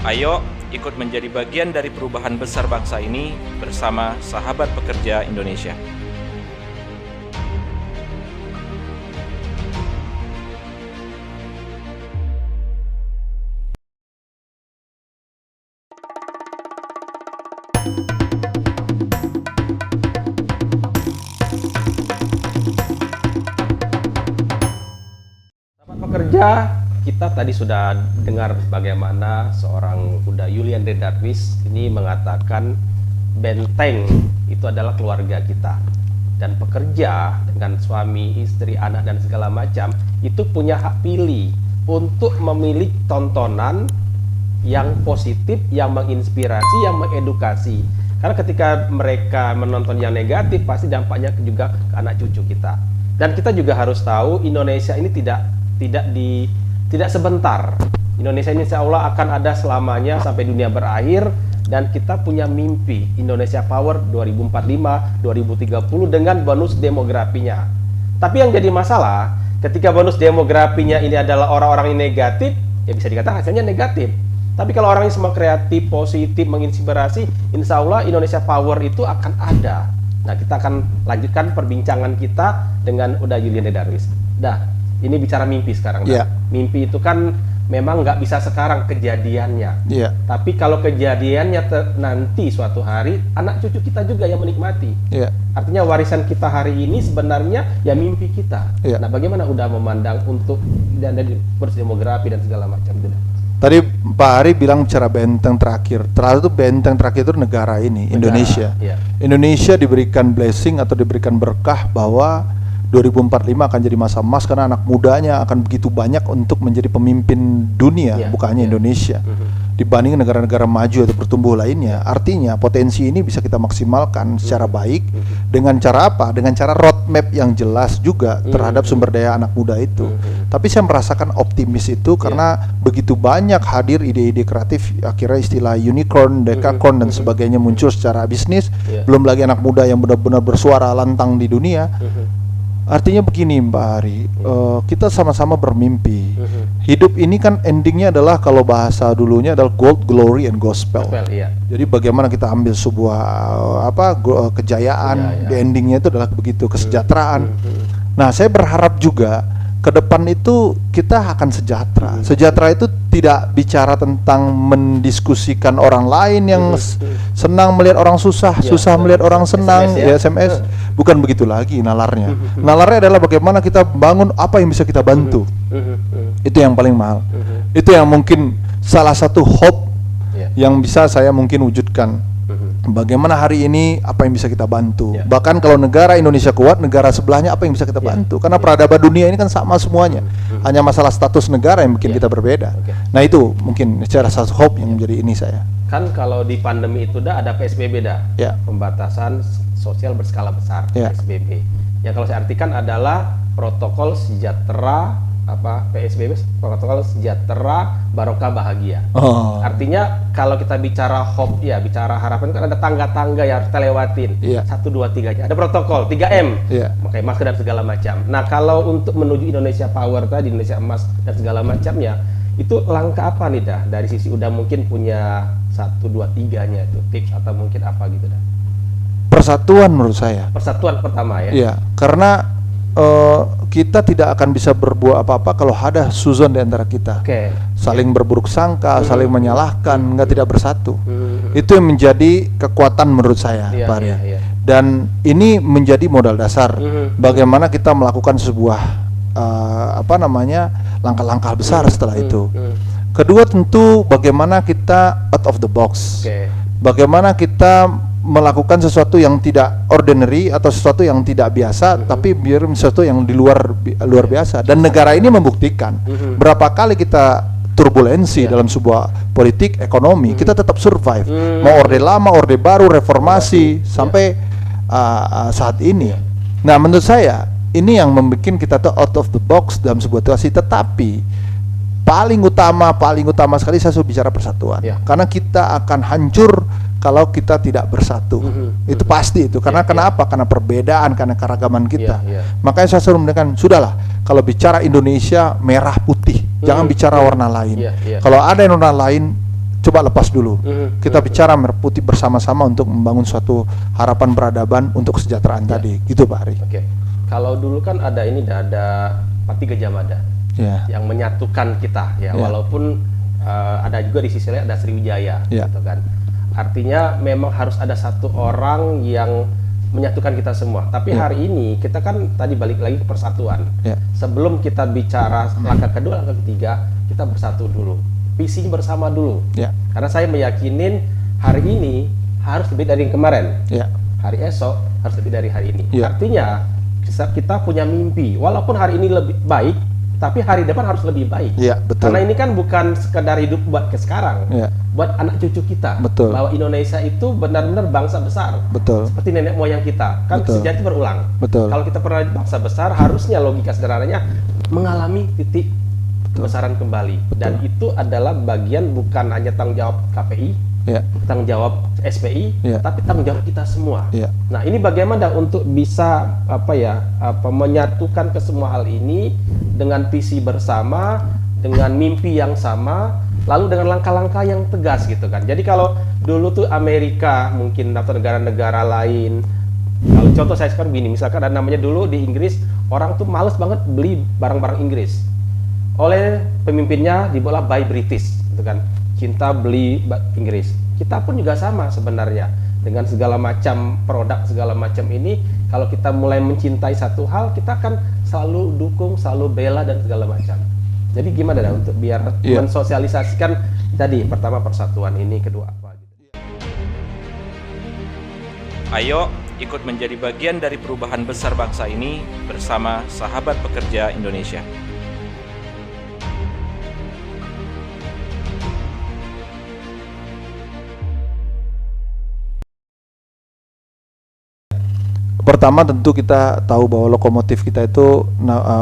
Ayo ikut menjadi bagian dari perubahan besar bangsa ini bersama Sahabat Pekerja Indonesia. Sahabat pekerja, kita tadi sudah dengar bagaimana seorang Buddha Julian de Darwis ini mengatakan benteng itu adalah keluarga kita, dan pekerja dengan suami, istri, anak dan segala macam itu punya hak pilih untuk memilih tontonan yang positif, yang menginspirasi, yang mengedukasi. Karena ketika mereka menonton yang negatif, pasti dampaknya juga ke anak cucu kita. Dan kita juga harus tahu Indonesia ini tidak sebentar. Indonesia ini insya Allah akan ada selamanya sampai dunia berakhir, dan kita punya mimpi Indonesia Power 2045, 2030 dengan bonus demografinya. Tapi yang jadi masalah ketika bonus demografinya ini adalah orang-orang yang negatif, ya bisa dikatakan hasilnya negatif. Tapi kalau orangnya semua kreatif, positif, menginspirasi, insya Allah Indonesia Power itu akan ada. Nah, kita akan lanjutkan perbincangan kita dengan Buddha Julian de Darwis. Dah, ini bicara mimpi sekarang. Yeah. Mimpi itu kan memang nggak bisa sekarang kejadiannya. Yeah. Tapi kalau kejadiannya nanti suatu hari, anak cucu kita juga yang menikmati. Yeah. Artinya warisan kita hari ini sebenarnya ya mimpi kita. Yeah. Nah, bagaimana udah memandang untuk dan dari demografi dan segala macam itu? Tadi Pak Ari bilang bicara benteng terakhir. Terakhir itu benteng terakhir itu negara ini, Indonesia. Iya. Indonesia diberikan blessing atau diberikan berkah bahwa 2045 akan jadi masa emas karena anak mudanya akan begitu banyak untuk menjadi pemimpin dunia, Iya, bukan hanya iya. Indonesia. Dibanding negara-negara maju atau bertumbuh lainnya. Artinya potensi ini bisa kita maksimalkan secara baik dengan cara apa? Dengan cara roadmap yang jelas juga terhadap sumber daya anak muda itu. Tapi saya merasakan optimis itu karena begitu banyak hadir ide-ide kreatif, akhirnya istilah unicorn, decacorn dan sebagainya muncul secara bisnis. Belum lagi anak muda yang benar-benar bersuara lantang di dunia. Artinya begini Mbak Ari, kita sama-sama bermimpi. Hidup ini kan endingnya adalah, kalau bahasa dulunya adalah gold, glory, and gospel. Iya. Jadi bagaimana kita ambil sebuah kejayaan, di endingnya itu adalah begitu, kesejahteraan. Nah, saya berharap juga ke depan itu kita akan sejahtera. Sejahtera itu tidak bicara tentang mendiskusikan orang lain yang senang melihat orang susah, susah melihat orang senang, SMS. Bukan begitu lagi nalarnya. Nalarnya adalah bagaimana kita bangun apa yang bisa kita bantu. Itu yang paling mahal. Itu yang mungkin salah satu hope yang bisa saya mungkin wujudkan. Bagaimana hari ini apa yang bisa kita bantu. Bahkan kalau negara Indonesia kuat, negara sebelahnya apa yang bisa kita bantu. Karena peradaban dunia ini kan sama semuanya. Hanya masalah status negara yang bikin kita berbeda. Nah, itu mungkin secara satu hope yang menjadi ini saya. Kan kalau di pandemi itu ada PSBB pembatasan sosial berskala besar, PSBB. Yang kalau saya artikan adalah protokol sejahtera PSBB, protokol sejahtera barokah bahagia. Artinya kalau kita bicara hope, bicara harapan, kan ada tangga-tangga yang harus kita lewatin. 1, 2, 3 ada protokol 3M, pakai masker dan segala macam. Nah, kalau untuk menuju Indonesia Power tadi, Indonesia Emas dan segala macamnya, itu langkah apa nih dari sisi udah mungkin punya 1, 2, 3-nya itu tips atau mungkin apa gitu dah? Persatuan menurut saya. Persatuan pertama ya. Iya, karena kita tidak akan bisa berbuat apa-apa kalau ada suzon di antara kita. Saling berburuk sangka, saling menyalahkan, tidak bersatu. Itu yang menjadi kekuatan menurut saya, Pak Ari. Dan ini menjadi modal dasar bagaimana kita melakukan sebuah langkah-langkah besar setelah itu. Kedua, tentu bagaimana kita out of the box. Bagaimana kita melakukan sesuatu yang tidak ordinary atau sesuatu yang tidak biasa, tapi biar sesuatu yang di luar biasa. Dan negara ini membuktikan berapa kali kita turbulensi dalam sebuah politik ekonomi, kita tetap survive. Mau orde lama, orde baru, reformasi sampai saat ini. Nah, menurut saya ini yang membuat kita tuh out of the box dalam sebuah situasi. Tetapi paling utama sekali saya sudah bicara persatuan. Karena kita akan hancur kalau kita tidak bersatu. Itu pasti itu. Karena kenapa? Karena perbedaan, karena keragaman kita. Makanya saya selalu mengatakan, sudahlah, kalau bicara Indonesia merah putih, jangan bicara warna lain. Kalau ada yang warna lain, coba lepas dulu. Kita bicara Merah Putih bersama-sama untuk membangun suatu harapan peradaban untuk kesejahteraan tadi. Gitu Pak Ari. Oke. Kalau dulu kan ada Pati Gajah Mada yang menyatukan kita ya, walaupun ada juga di sisi lain ada Sriwijaya gitu kan. Artinya memang harus ada satu orang yang menyatukan kita semua. Tapi hari ini kita kan tadi balik lagi ke persatuan. Sebelum kita bicara langkah kedua, langkah ketiga, kita bersatu dulu. Visinya bersama dulu. Karena saya meyakinin hari ini harus lebih dari yang kemarin. Hari esok harus lebih dari hari ini. Artinya kita punya mimpi. Walaupun hari ini lebih baik, tapi hari depan harus lebih baik. Betul. Karena ini kan bukan sekedar hidup buat ke sekarang, buat anak cucu kita. Betul. Bahwa Indonesia itu benar-benar bangsa besar. Betul. Seperti nenek moyang kita. Kan sejarah itu berulang. Betul. Kalau kita pernah bangsa besar, harusnya logika sederhananya mengalami titik kebesaran kembali. Dan itu adalah bagian bukan hanya tanggung jawab KPI, tanggung jawab SPI, tapi tanggung jawab kita semua. Nah, ini bagaimana untuk bisa menyatukan ke semua hal ini dengan visi bersama, dengan mimpi yang sama, lalu dengan langkah-langkah yang tegas gitu kan. Jadi kalau dulu tuh Amerika mungkin atau negara-negara lain, kalau contoh saya sekarang begini, misalkan ada namanya dulu di Inggris, orang tuh males banget beli barang-barang Inggris. Oleh pemimpinnya dibawa by British gitu kan. Cinta beli Inggris. Kita pun juga sama sebenarnya dengan segala macam produk segala macam ini. Kalau kita mulai mencintai satu hal, kita akan selalu dukung, selalu bela dan segala macam. Jadi gimana untuk biar mensosialisasikan tadi pertama persatuan ini, kedua apa gitu. Ayo ikut menjadi bagian dari perubahan besar bangsa ini bersama Sahabat Pekerja Indonesia. Pertama tentu kita tahu bahwa lokomotif kita itu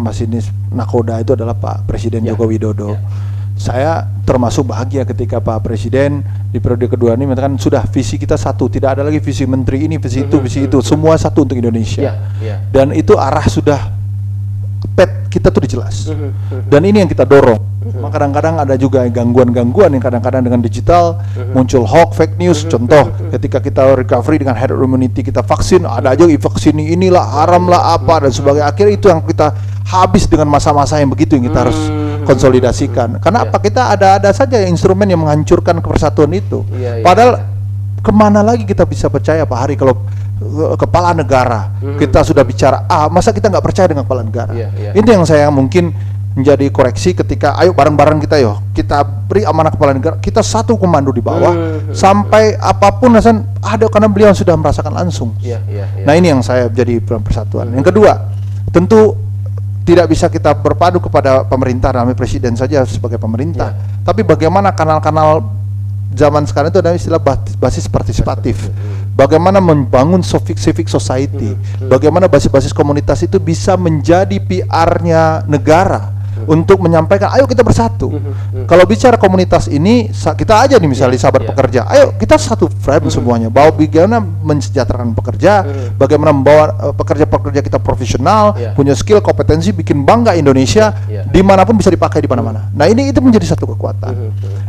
masinis nakoda itu adalah Pak Presiden Joko Widodo. Saya termasuk bahagia ketika Pak Presiden di periode kedua ini mengatakan sudah visi kita satu, tidak ada lagi visi menteri ini, visi itu, semua satu untuk Indonesia. Dan itu arah sudah pet kita tuh jelas. Dan ini yang kita dorong. Kadang-kadang ada juga gangguan-gangguan yang kadang-kadang dengan digital muncul hoax, fake news. Contoh ketika kita recovery dengan herd immunity, kita vaksin, ada aja vaksin inilah haram lah apa dan sebagainya. Akhirnya itu yang kita habis dengan masa-masa yang begitu yang kita harus konsolidasikan. Karena apa, kita ada saja instrumen yang menghancurkan kepersatuan itu. Padahal kemana lagi kita bisa percaya Pak Hari kalau kepala negara kita sudah bicara masa kita nggak percaya dengan kepala negara? Ini yang saya mungkin menjadi koreksi ketika ayo bareng-bareng kita beri amanah kepala negara, kita satu komando di bawah sampai apapun ada karena beliau sudah merasakan langsung. Nah ini yang saya jadi persatuan. Yang kedua, tentu tidak bisa kita berpadu kepada pemerintah, namanya presiden saja sebagai pemerintah, tapi bagaimana kanal-kanal zaman sekarang itu ada istilah basis partisipatif. Bagaimana membangun civic society, bagaimana basis-basis komunitas itu bisa menjadi PR-nya negara untuk menyampaikan, ayo kita bersatu. Kalau bicara komunitas ini, kita aja nih misalnya sahabat pekerja, ayo kita satu frame semuanya, bahwa bagaimana mensejahterakan pekerja, bagaimana membawa pekerja-pekerja kita profesional, punya skill, kompetensi, bikin bangga Indonesia, dimanapun bisa dipakai di mana-mana. Nah itu menjadi satu kekuatan.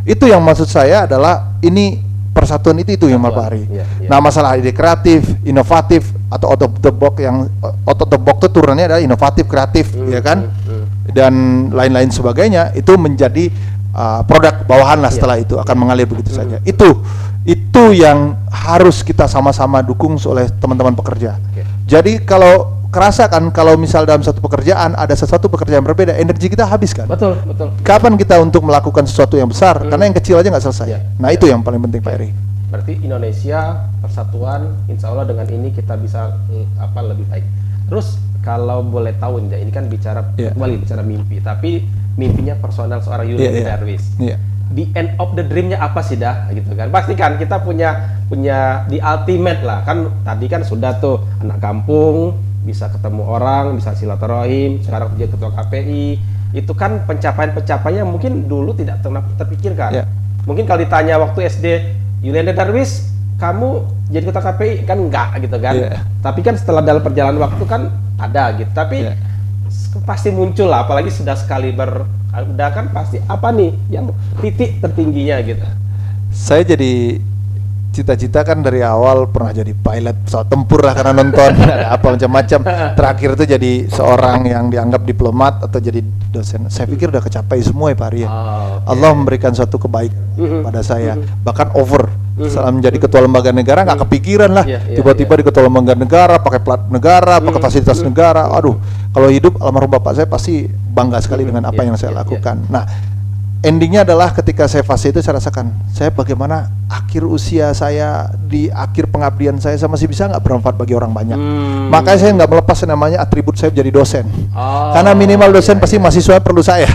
Itu yang maksud saya adalah ini persatuan itu yang Pak Ari. Nah masalah ide kreatif, inovatif atau out of the box, yang out of the box itu turunannya adalah inovatif, kreatif, ya kan, dan lain-lain sebagainya, itu menjadi produk bawahan lah setelah itu akan mengalir begitu saja. Itu yang harus kita sama-sama dukung oleh teman-teman pekerja. Jadi kalau kerasa kan kalau misal dalam satu pekerjaan ada sesuatu pekerjaan berbeda, energi kita habis kan. Betul. Kapan kita untuk melakukan sesuatu yang besar? Karena yang kecil aja nggak selesai. Nah itu yang paling penting Pak Eri. Berarti Indonesia persatuan, insya Allah dengan ini kita bisa lebih baik. Terus kalau boleh tahu ini kan bicara kembali bicara mimpi, tapi mimpinya personal seorang Julian Darwis. The end of the dreamnya apa sih gitu kan? Pasti kan kita punya the ultimate lah kan. Tadi kan sudah tuh anak kampung, bisa ketemu orang, bisa silaturahim, sekarang jadi ketua KPI, itu kan pencapaian-pencapaiannya mungkin dulu tidak pernah terpikirkan. Mungkin kalau ditanya waktu SD, Julian Darwis, kamu jadi ketua KPI kan enggak gitu kan. Tapi kan setelah dalam perjalanan waktu kan ada gitu. Tapi pasti muncul lah, apalagi sudah sekali udah kan pasti apa nih yang titik tertingginya gitu. Saya jadi cita-cita kan dari awal pernah jadi pilot pesawat tempur lah karena nonton ada apa macam-macam. Terakhir itu jadi seorang yang dianggap diplomat atau jadi dosen. Saya pikir udah kecapai semua ya Pak Ari. Allah memberikan suatu kebaikan pada saya, bahkan over. Setelah menjadi ketua lembaga negara nggak kepikiran lah, tiba-tiba di ketua lembaga negara pakai plat negara, pakai fasilitas negara. Aduh, kalau hidup almarhum bapak saya pasti bangga sekali dengan apa yang saya lakukan. Nah, endingnya adalah ketika saya fase itu saya rasakan saya bagaimana akhir usia saya, di akhir pengabdian saya masih bisa nggak bermanfaat bagi orang banyak. Makanya saya nggak melepas namanya atribut saya menjadi dosen. Karena minimal dosen pasti mahasiswa perlu saya.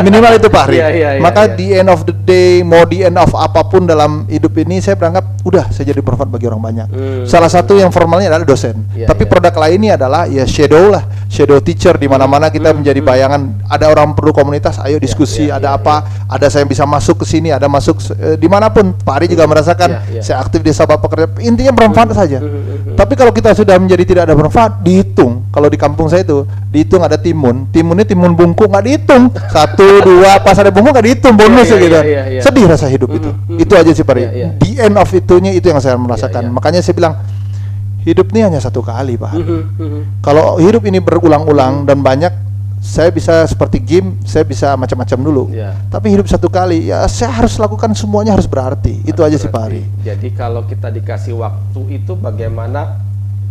Minimal itu Pak Hari. Maka di end of the day, mau di end of apapun dalam hidup ini, saya beranggap udah saya jadi bermanfaat bagi orang banyak. Salah satu yang formalnya adalah dosen. Tapi produk lainnya adalah ya shadow lah, shadow teacher, di mana-mana kita menjadi bayangan. Ada orang perlu komunitas, ayo diskusi, ada apa? Ada saya bisa masuk ke sini, ada masuk dimanapun. Pak Ari juga merasakan saya aktif di Sahabat Pekerja, intinya bermanfaat saja. Tapi kalau kita sudah menjadi tidak ada bermanfaat, dihitung. Kalau di kampung saya itu dihitung ada timunnya timun bungkuk nggak dihitung, 1, 2 pas ada bungkuk nggak dihitung, bonus gitu. Sedih rasa hidup itu aja sih Pak Ari. The end of itunya itu yang saya merasakan. Makanya saya bilang hidup ini hanya satu kali Pak. Kalau hidup ini berulang-ulang dan banyak, saya bisa seperti game, saya bisa macam-macam dulu. Tapi hidup satu kali, ya saya harus lakukan semuanya harus berarti. Itu aja sih Pak Ari. Jadi kalau kita dikasih waktu itu, bagaimana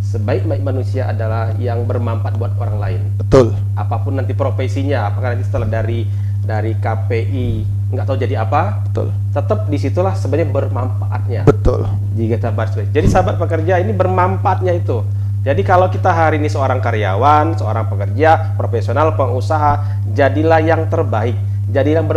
sebaik-baik manusia adalah yang bermanfaat buat orang lain. Betul. Apapun nanti profesinya, apakah nanti setelah dari KPI nggak tahu jadi apa, betul. Tetap disitulah sebenarnya bermanfaatnya. Betul. Jika kita bahas, jadi Sahabat Pekerja ini bermanfaatnya itu. Jadi kalau kita hari ini seorang karyawan, seorang pekerja, profesional, pengusaha, jadilah yang terbaik, jadilah yang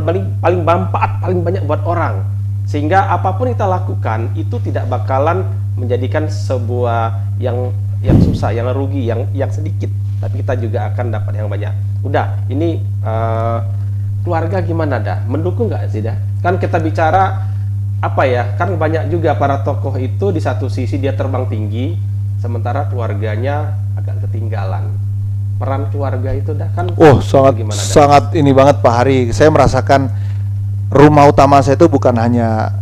paling manfaat, paling banyak buat orang. Sehingga apapun kita lakukan itu tidak bakalan menjadikan sebuah yang susah, yang rugi, yang sedikit, tapi kita juga akan dapat yang banyak. Udah, ini keluarga gimana dah? Mendukung nggak sih dah? Kan kita bicara apa ya? Kan banyak juga para tokoh itu di satu sisi dia terbang tinggi, sementara keluarganya agak ketinggalan. Peran keluarga itu dah kan sangat ini banget Pak Hari. Saya merasakan rumah utama saya itu bukan hanya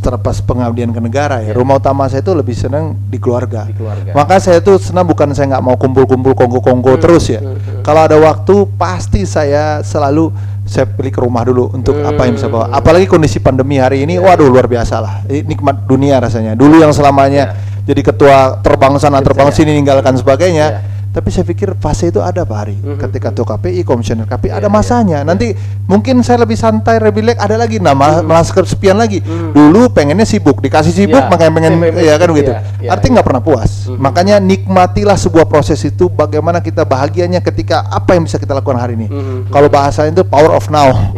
terlepas pengabdian ke negara ya. Rumah utama saya itu lebih senang di keluarga. Maka saya itu senang, bukan saya nggak mau kumpul-kumpul kongko-kongko terus ya. Kalau ada waktu pasti saya selalu saya pilih ke rumah dulu untuk apa yang bisa bawa. Apalagi kondisi pandemi hari ini, waduh luar biasa lah. Nikmat dunia rasanya. Dulu yang selamanya jadi ketua terbang sana terbang sini ninggalkan sebagainya. Tapi saya pikir fase itu ada Pak Hari. Ketika ketua KPI, komisioner KPI ada masanya. Nanti mungkin saya lebih santai, lebih relax, ada lagi malah kesepian lagi. Dulu pengennya sibuk, dikasih sibuk makanya pengen ya kan begitu. Artinya nggak pernah puas. Makanya nikmatilah sebuah proses itu, bagaimana kita bahagianya ketika apa yang bisa kita lakukan hari ini. Kalau bahasanya itu power of now.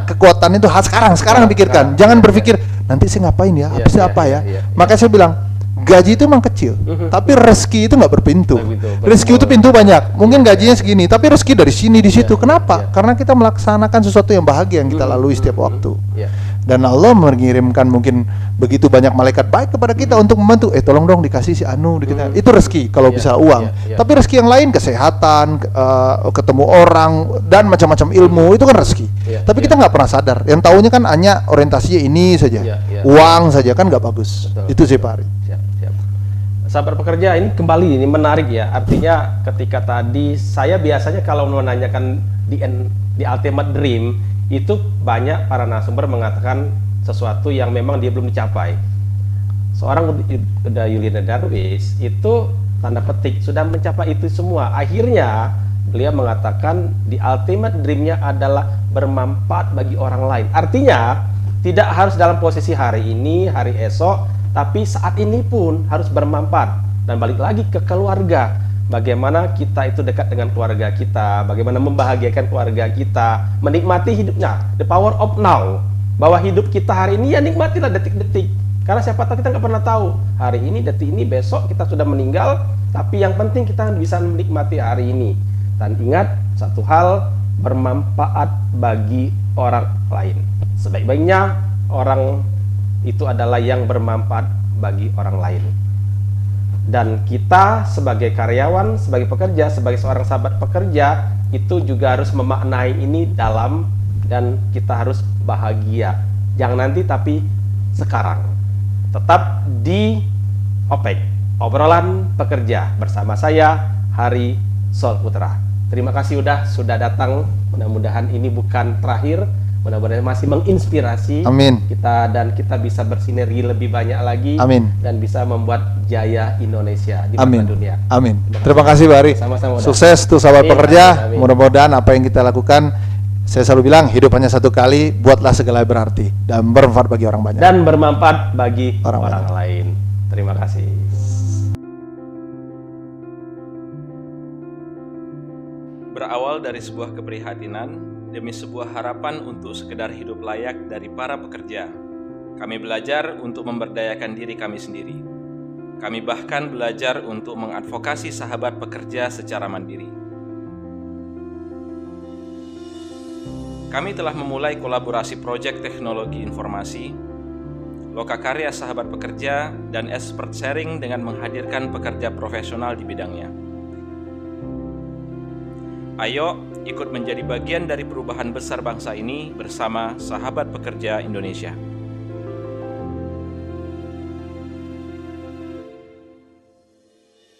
Kekuatan itu sekarang pikirkan. Jangan berpikir nanti saya ngapain ya, habisnya apa ya. Makanya saya bilang gaji itu memang kecil, tapi rezeki itu nggak berpintu. Rezeki itu pintu banyak. Mungkin gajinya segini, tapi rezeki dari sini di situ. Kenapa? Karena kita melaksanakan sesuatu yang bahagia yang kita lalui setiap waktu. Dan Allah mengirimkan mungkin begitu banyak malaikat baik kepada kita untuk membantu. Tolong dong dikasih si Anu, itu rezeki kalau bisa uang. Tapi rezeki yang lain, kesehatan, ketemu orang dan macam-macam ilmu, itu kan rezeki. Tapi kita nggak pernah sadar. Yang taunya kan hanya orientasinya ini saja, uang saja, kan nggak bagus. Itu sih Pak Ari. Sahabat Pekerja, ini kembali ini menarik ya. Artinya ketika tadi saya biasanya kalau menanyakan di Ultimate Dream itu banyak para narasumber mengatakan sesuatu yang memang dia belum dicapai. Seorang udah Yulian Darwis itu tanda petik sudah mencapai itu semua. Akhirnya beliau mengatakan di Ultimate Dream-nya adalah bermanfaat bagi orang lain. Artinya tidak harus dalam posisi hari ini, hari esok, tapi saat ini pun harus bermanfaat. Dan balik lagi ke keluarga, bagaimana kita itu dekat dengan keluarga kita, bagaimana membahagiakan keluarga kita, menikmati hidupnya, the power of now, bahwa hidup kita hari ini ya nikmatilah detik-detik, karena siapa tahu kita nggak pernah tahu hari ini, detik ini, besok kita sudah meninggal. Tapi yang penting kita bisa menikmati hari ini. Dan ingat satu hal, bermanfaat bagi orang lain. Sebaik-baiknya orang itu adalah yang bermanfaat bagi orang lain. Dan kita sebagai karyawan, sebagai pekerja, sebagai seorang sahabat pekerja, itu juga harus memaknai ini dalam, dan kita harus bahagia. Jangan nanti tapi sekarang. Tetap di OPEK, obrolan pekerja, bersama saya Hari Sol Putra. Terima kasih sudah datang. Mudah-mudahan ini bukan terakhir, mudah-mudahan masih menginspirasi. Amin. Kita bisa bersinergi lebih banyak lagi. Amin. Dan bisa membuat jaya Indonesia di mata dunia. Amin. Terima kasih Pak Ari. Sama-sama. Sukses tuh sahabat Amin, pekerja. amin. Mudah-mudahan apa yang kita lakukan, saya selalu bilang hidup hanya satu kali, buatlah segala berarti dan bermanfaat bagi orang banyak. Dan bermanfaat bagi Orang orang lain. Terima kasih. Berawal dari sebuah keprihatinan demi sebuah harapan untuk sekedar hidup layak dari para pekerja, kami belajar untuk memberdayakan diri kami sendiri. Kami bahkan belajar untuk mengadvokasi sahabat pekerja secara mandiri. Kami telah memulai kolaborasi proyek teknologi informasi, lokakarya sahabat pekerja, dan expert sharing dengan menghadirkan pekerja profesional di bidangnya. Ayo ikut menjadi bagian dari perubahan besar bangsa ini bersama Sahabat Pekerja Indonesia.